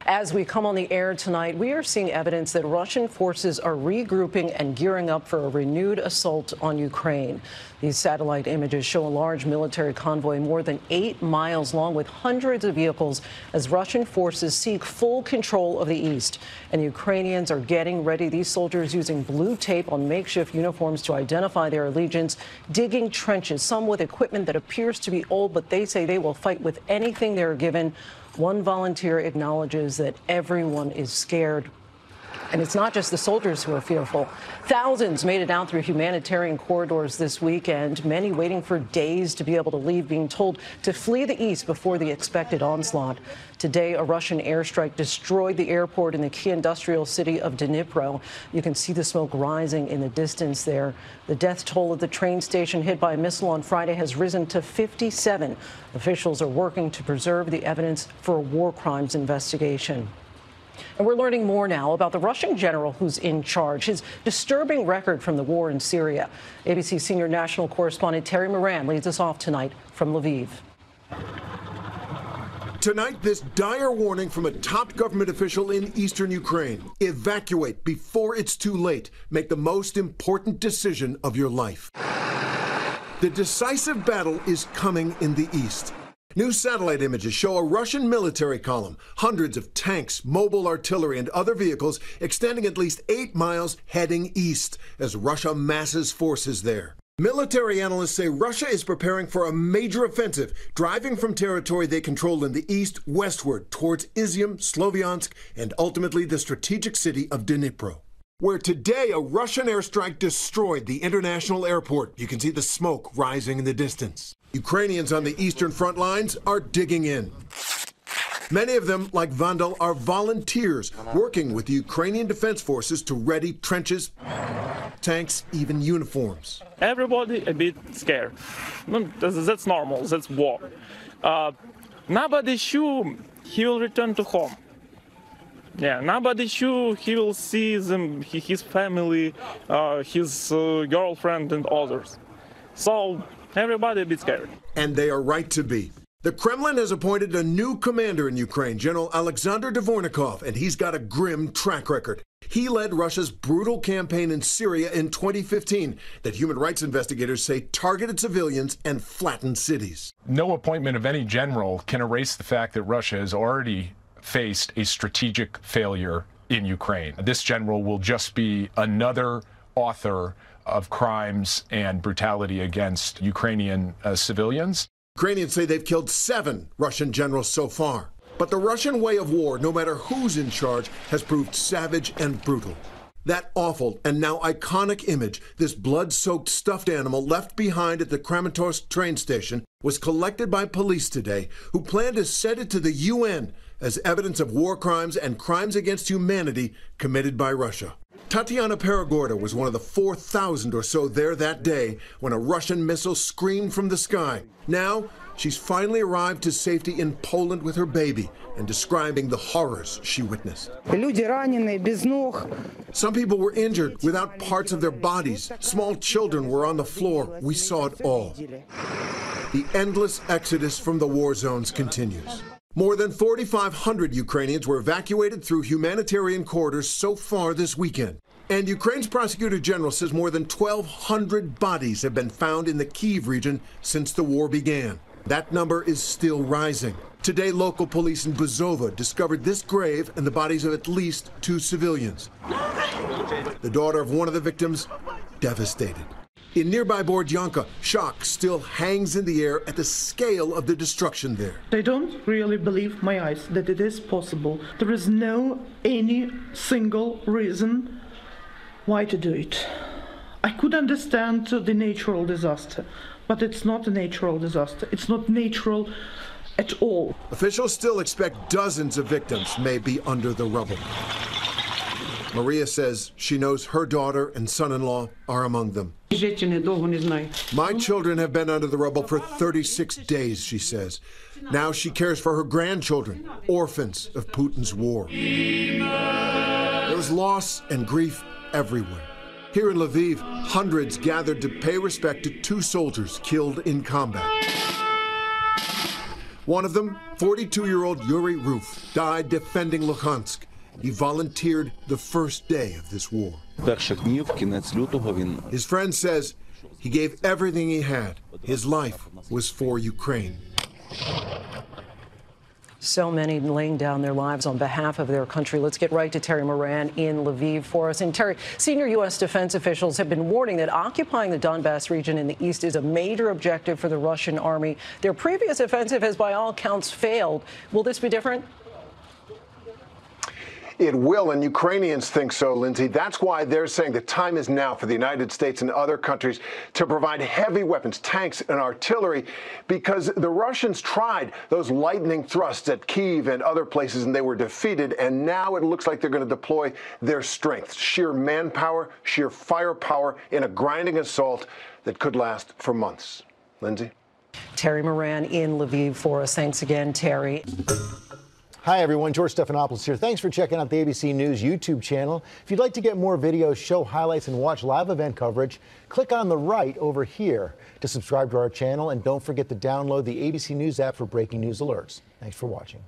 As we come on the air tonight, we are seeing evidence that Russian forces are regrouping and gearing up for a renewed assault on Ukraine. These satellite images show a large military convoy more than 8 miles long with hundreds of vehicles as Russian forces seek full control of the east. And Ukrainians are getting ready. These soldiers using blue tape on makeshift uniforms to identify their allegiance, digging trenches, some with equipment that appears to be old, but they say they will fight with anything they're given. One volunteer acknowledges that everyone is scared. And it's not just the soldiers who are fearful. Thousands made it out through humanitarian corridors this weekend, many waiting for days to be able to leave, being told to flee the east before the expected onslaught. Today, a Russian airstrike destroyed the airport in the key industrial city of Dnipro. You can see the smoke rising in the distance there. The death toll at the train station hit by a missile on Friday has risen to 57. Officials are working to preserve the evidence for a war crimes investigation. And we're learning more now about the Russian general who's in charge, his disturbing record from the war in Syria. ABC senior national correspondent Terry Moran leads us off tonight from Lviv. Tonight, this dire warning from a top government official in eastern Ukraine. Evacuate before it's too late. Make the most important decision of your life. The decisive battle is coming in the east. New satellite images show a Russian military column, hundreds of tanks, mobile artillery, and other vehicles extending at least 8 miles heading east as Russia masses forces there. Military analysts say Russia is preparing for a major offensive, driving from territory they control in the east westward towards Izium, Sloviansk, and ultimately the strategic city of Dnipro, where today a Russian airstrike destroyed the international airport. You can see the smoke rising in the distance. Ukrainians on the eastern front lines are digging in. Many of them, like Vandal, are volunteers working with the Ukrainian Defense Forces to ready trenches, tanks, even uniforms. Everybody a bit scared. That's normal, that's war. Nobody sure he will return to home. Yeah, nobody sure he will see them, his family, his girlfriend and others. So everybody a bit scared. And they are right to be. The Kremlin has appointed a new commander in Ukraine, General Alexander Dvornikov, and he's got a grim track record. He led Russia's brutal campaign in Syria in 2015 that human rights investigators say targeted civilians and flattened cities. No appointment of any general can erase the fact that Russia has already faced a strategic failure in Ukraine. This general will just be another author of crimes and brutality against Ukrainian civilians. Ukrainians say they've killed 7 Russian generals so far. But the Russian way of war, no matter who's in charge, has proved savage and brutal. That awful and now iconic image, this blood-soaked stuffed animal left behind at the Kramatorsk train station, was collected by police today, who plan to send it to the UN as evidence of war crimes and crimes against humanity committed by Russia. Tatiana Peregorda was one of the 4,000 or so there that day when a Russian missile screamed from the sky. Now, she's finally arrived to safety in Poland with her baby and describing the horrors she witnessed. Some people were injured without parts of their bodies. Small children were on the floor. We saw it all. The endless exodus from the war zones continues. More than 4,500 Ukrainians were evacuated through humanitarian corridors so far this weekend. And Ukraine's prosecutor general says more than 1,200 bodies have been found in the Kyiv region since the war began. That number is still rising. Today, local police in Buzova discovered this grave and the bodies of at least 2 civilians. The daughter of one of the victims, devastated. In nearby Borodyanka, shock still hangs in the air at the scale of the destruction there. I don't really believe my eyes that it is possible. There is no any single reason why to do it. I could understand the natural disaster, but it's not a natural disaster. It's not natural at all. Officials still expect dozens of victims may be under the rubble. Maria says she knows her daughter and son-in-law are among them. My children have been under the rubble for 36 days, she says. Now she cares for her grandchildren, orphans of Putin's war. There's loss and grief everywhere. Here in Lviv, hundreds gathered to pay respect to 2 soldiers killed in combat. One of them, 42-year-old Yuri Ruf, died defending Luhansk. He volunteered the first day of this war. His friend says he gave everything he had. His life was for Ukraine. So many laying down their lives on behalf of their country. Let's get right to Terry Moran in Lviv for us. And Terry, senior U.S. defense officials have been warning that occupying the Donbass region in the east is a major objective for the Russian army. Their previous offensive has, by all accounts, failed. Will this be different? It will, and Ukrainians think so, Lindsay. That's why they're saying the time is now for the United States and other countries to provide heavy weapons, tanks and artillery, because the Russians tried those lightning thrusts at Kyiv and other places, and they were defeated. And now it looks like they're going to deploy their strength, sheer manpower, sheer firepower in a grinding assault that could last for months. Lindsay? Terry Moran in Lviv for us. Thanks again, Terry. Hi, everyone. George Stephanopoulos here. Thanks for checking out the ABC News YouTube channel. If you'd like to get more videos, show highlights, and watch live event coverage, click on the right over here to subscribe to our channel. And don't forget to download the ABC News app for breaking news alerts. Thanks for watching.